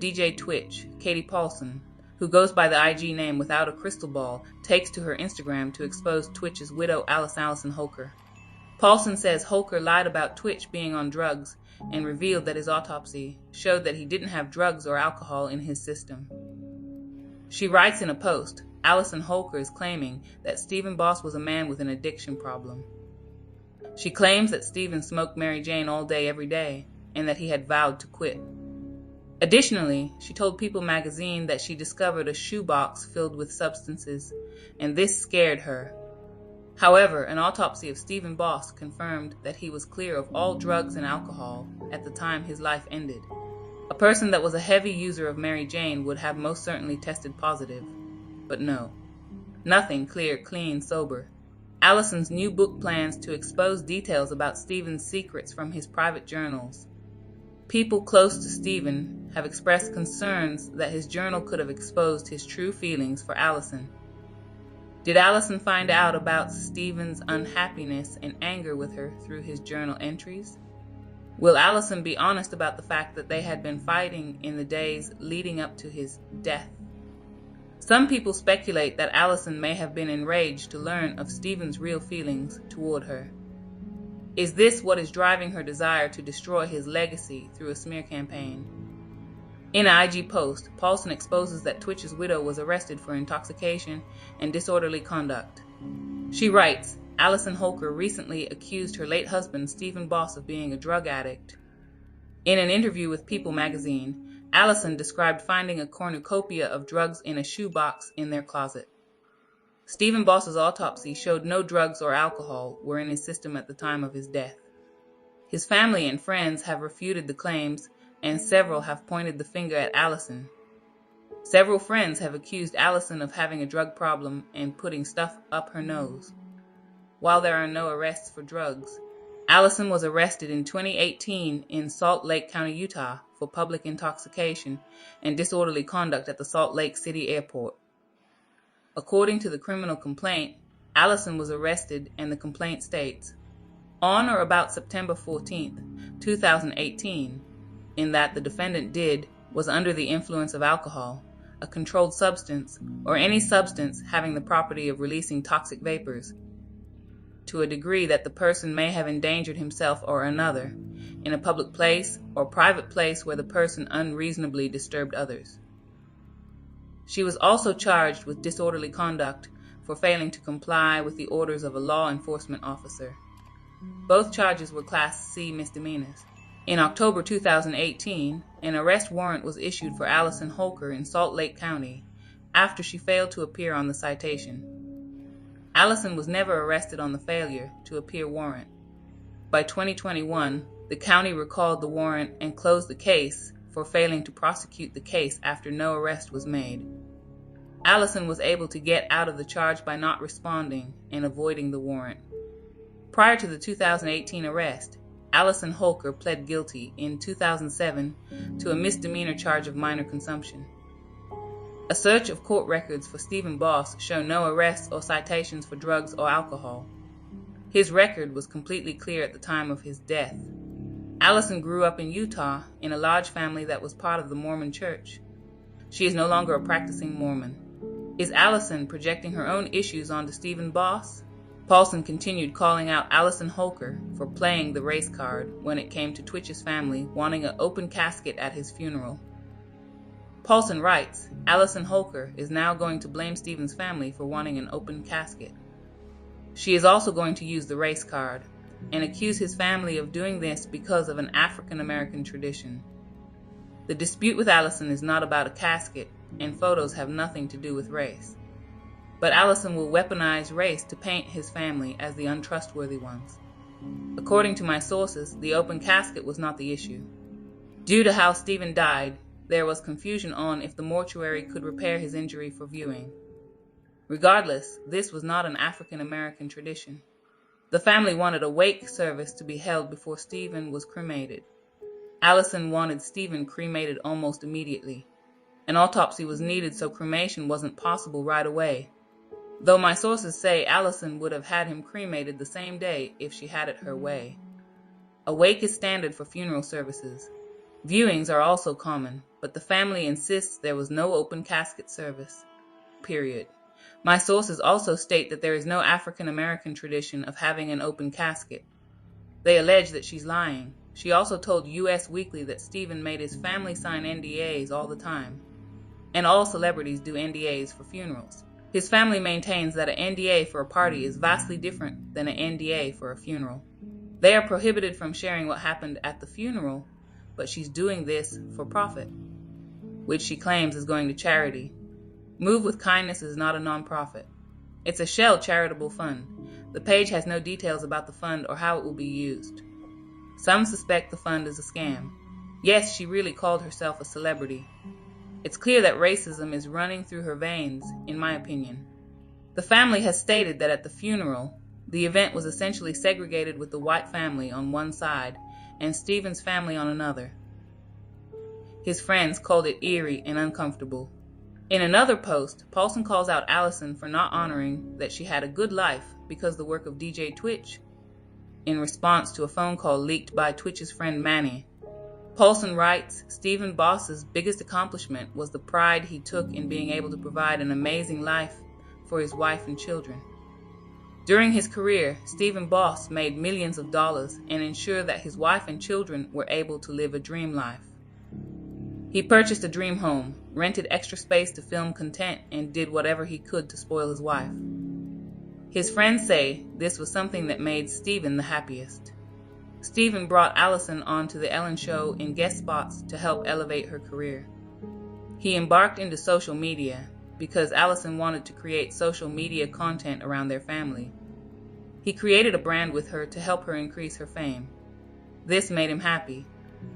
DJ Twitch, Katie Paulson, who goes by the IG name Without a Crystal Ball, takes to her Instagram to expose Twitch's widow Allison Holker. Paulson says Holker lied about Twitch being on drugs and revealed that his autopsy showed that he didn't have drugs or alcohol in his system. She writes in a post, Allison Holker is claiming that Stephen Boss was a man with an addiction problem. She claims that Stephen smoked Mary Jane all day every day and that he had vowed to quit. Additionally, she told People magazine that she discovered a shoebox filled with substances, and this scared her. However, an autopsy of Stephen Boss confirmed that he was clear of all drugs and alcohol at the time his life ended. A person that was a heavy user of Mary Jane would have most certainly tested positive. But no. Nothing clear, clean, sober. Allison's new book plans to expose details about Stephen's secrets from his private journals. People close to Stephen have expressed concerns that his journal could have exposed his true feelings for Allison. Did Allison find out about Stephen's unhappiness and anger with her through his journal entries? Will Allison be honest about the fact that they had been fighting in the days leading up to his death? Some people speculate that Allison may have been enraged to learn of Stephen's real feelings toward her. Is this what is driving her desire to destroy his legacy through a smear campaign? In an IG post, Paulson exposes that Twitch's widow was arrested for intoxication and disorderly conduct. She writes, Allison Holker recently accused her late husband, Stephen Boss, of being a drug addict. In an interview with People magazine, Allison described finding a cornucopia of drugs in a shoebox in their closet. Stephen Boss's autopsy showed no drugs or alcohol were in his system at the time of his death. His family and friends have refuted the claims, and several have pointed the finger at Allison. Several friends have accused Allison of having a drug problem and putting stuff up her nose. While there are no arrests for drugs, Allison was arrested in 2018 in Salt Lake County, Utah, for public intoxication and disorderly conduct at the Salt Lake City Airport. According to the criminal complaint, Allison was arrested, and the complaint states, on or about September 14, 2018, in that the defendant was under the influence of alcohol, a controlled substance, or any substance having the property of releasing toxic vapors, to a degree that the person may have endangered himself or another, in a public place or private place where the person unreasonably disturbed others. She was also charged with disorderly conduct for failing to comply with the orders of a law enforcement officer. Both charges were Class C misdemeanors. In October 2018, an arrest warrant was issued for Allison Holker in Salt Lake County after she failed to appear on the citation. Allison was never arrested on the failure to appear warrant. By 2021, the county recalled the warrant and closed the case for failing to prosecute the case after no arrest was made. Allison was able to get out of the charge by not responding and avoiding the warrant. Prior to the 2018 arrest, Allison Holker pled guilty in 2007 to a misdemeanor charge of minor consumption. A search of court records for Stephen Boss show no arrests or citations for drugs or alcohol. His record was completely clear at the time of his death. Allison grew up in Utah in a large family that was part of the Mormon Church. She is no longer a practicing Mormon. Is Allison projecting her own issues onto Stephen Boss? Paulson continued calling out Allison Holker for playing the race card when it came to Twitch's family wanting an open casket at his funeral. Paulson writes, Allison Holker is now going to blame Stephen's family for wanting an open casket. She is also going to use the race card and accuse his family of doing this because of an African American tradition. The dispute with Allison is not about a casket, and photos have nothing to do with race. But Allison will weaponize race to paint his family as the untrustworthy ones. According to my sources, the open casket was not the issue. Due to how Stephen died, there was confusion on if the mortuary could repair his injury for viewing. Regardless, this was not an African American tradition. The family wanted a wake service to be held before Stephen was cremated. Allison wanted Stephen cremated almost immediately. An autopsy was needed, so cremation wasn't possible right away. Though my sources say Allison would have had him cremated the same day if she had it her way. A wake is standard for funeral services. Viewings are also common. but the family insists there was no open casket service. Period. My sources also state that there is no African American tradition of having an open casket. They allege that she's lying. She also told US Weekly that Stephen made his family sign NDAs all the time. And all celebrities do NDAs for funerals. His family maintains that an NDA for a party is vastly different than an NDA for a funeral. They are prohibited from sharing what happened at the funeral, but she's doing this for profit, which she claims is going to charity. Move with Kindness is not a nonprofit. It's a shell charitable fund. The page has no details about the fund or how it will be used. Some suspect the fund is a scam. Yes, she really called herself a celebrity. It's clear that racism is running through her veins, in my opinion. The family has stated that at the funeral, the event was essentially segregated with the white family on one side and Stephen's family on another. His friends called it eerie and uncomfortable. In another post, Paulson calls out Allison for not honoring that she had a good life because of the work of DJ Twitch, in response to a phone call leaked by Twitch's friend Manny. Paulson writes, Stephen Boss's biggest accomplishment was the pride he took in being able to provide an amazing life for his wife and children. During his career, Stephen Boss made millions of dollars and ensured that his wife and children were able to live a dream life. He purchased a dream home, rented extra space to film content, and did whatever he could to spoil his wife. His friends say this was something that made Stephen the happiest. Stephen brought Allison onto The Ellen Show in guest spots to help elevate her career. He embarked into social media because Allison wanted to create social media content around their family. He created a brand with her to help her increase her fame. This made him happy.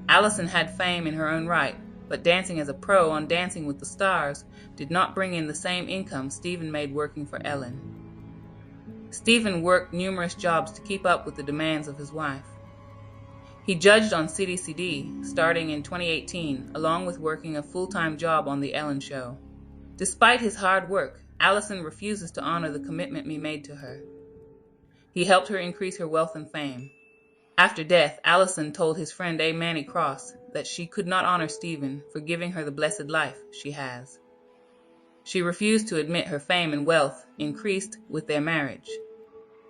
Allison had fame in her own right, but dancing as a pro on Dancing with the Stars did not bring in the same income Stephen made working for Ellen. Stephen worked numerous jobs to keep up with the demands of his wife. He judged on CDCD starting in 2018, along with working a full-time job on The Ellen Show. Despite his hard work, Allison refuses to honor the commitment he made to her. He helped her increase her wealth and fame. After death, Allison told his friend A. Manny Cross that she could not honor Stephen for giving her the blessed life she has. She refused to admit her fame and wealth increased with their marriage.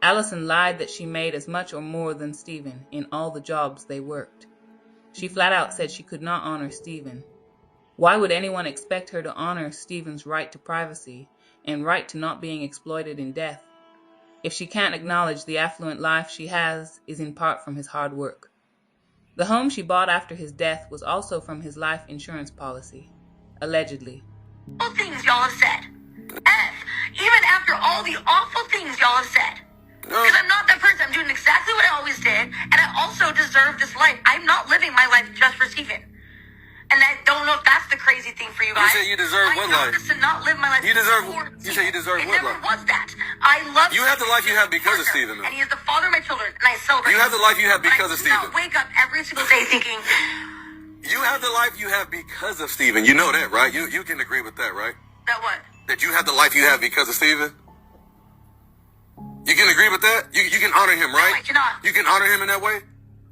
Allison lied that she made as much or more than Stephen in all the jobs they worked. She flat out said she could not honor Stephen. Why would anyone expect her to honor Stephen's right to privacy and right to not being exploited in death if she can't acknowledge the affluent life she has is in part from his hard work? The home she bought after his death was also from his life insurance policy, allegedly. All things y'all have said. Even after all the awful things y'all have said. Because I'm not that person. I'm doing exactly what I always did, and I also deserve this life. I'm not living my life just for Stephen. And I don't know if that's the crazy thing for you guys. You say you deserve what life? To not live my life. You say you deserve what life? It never was that. I love. You have the life you have because of Stephen. And he is the father of my children, and I celebrate. You have the life you have because of Stephen. I do not wake up every single day thinking. You have the life you have because of Stephen. You know that, right? You can agree with that, right? That what? That you have the life you have because of Stephen. You can agree with that? You can honor him, right? No, I cannot. You can honor him in that way?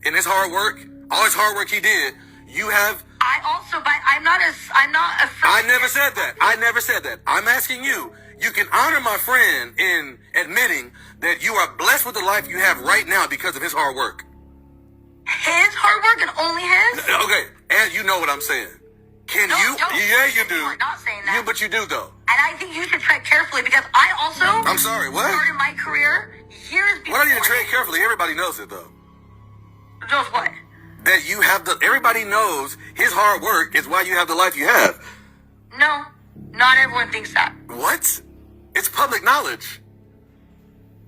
In his hard work? All his hard work he did, you have... I also, but I'm not afraid. I never said that. I never said that. I'm asking you. You can honor my friend in admitting that you are blessed with the life you have right now because of his hard work. His hard work and only his? Okay, and you know what I'm saying. Can No, you? don't. Yeah, you do. You are not saying that. But you do, though. And I think you should tread carefully because I also I'm sorry, what? started my career years before. What are you to tread carefully? Everybody knows it, though. Knows what? That you have everybody knows his hard work is why you have the life you have. No, not everyone thinks that. What? It's public knowledge.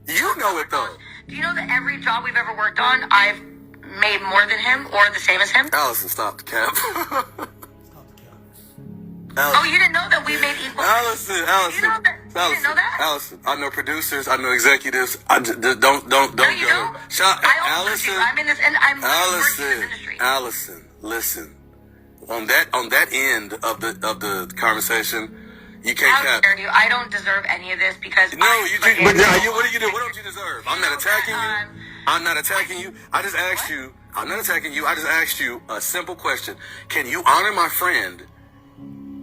You know it, though. Do you know that every job we've ever worked on, I've made more than him or the same as him? Allison, stop the cap. Oh, you didn't know that we made equal? Allison. You didn't know that? Allison, I know producers, I know executives. Don't No, you go. don't. Shut, I also Allison. do. I'm in this, and I'm working in this industry. Allison, listen. On that end of the conversation, You can't How cap. dare you? I don't deserve any of this because No, you do. fucking- But what do you do? What don't you deserve? I'm not attacking you. I'm not attacking you. I just asked you. I'm not attacking you. I just asked you a simple question. Can you honor my friend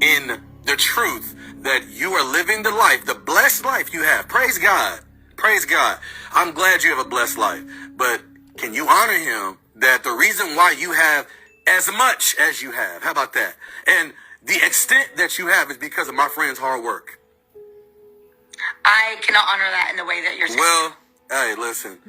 in the truth that you are living the life, the blessed life you have? Praise God. Praise God. I'm glad you have a blessed life. But can you honor him that the reason why you have as much as you have, how about that? And the extent that you have is because of my friend's hard work. I cannot honor that in the way that you're saying. Well, hey, listen.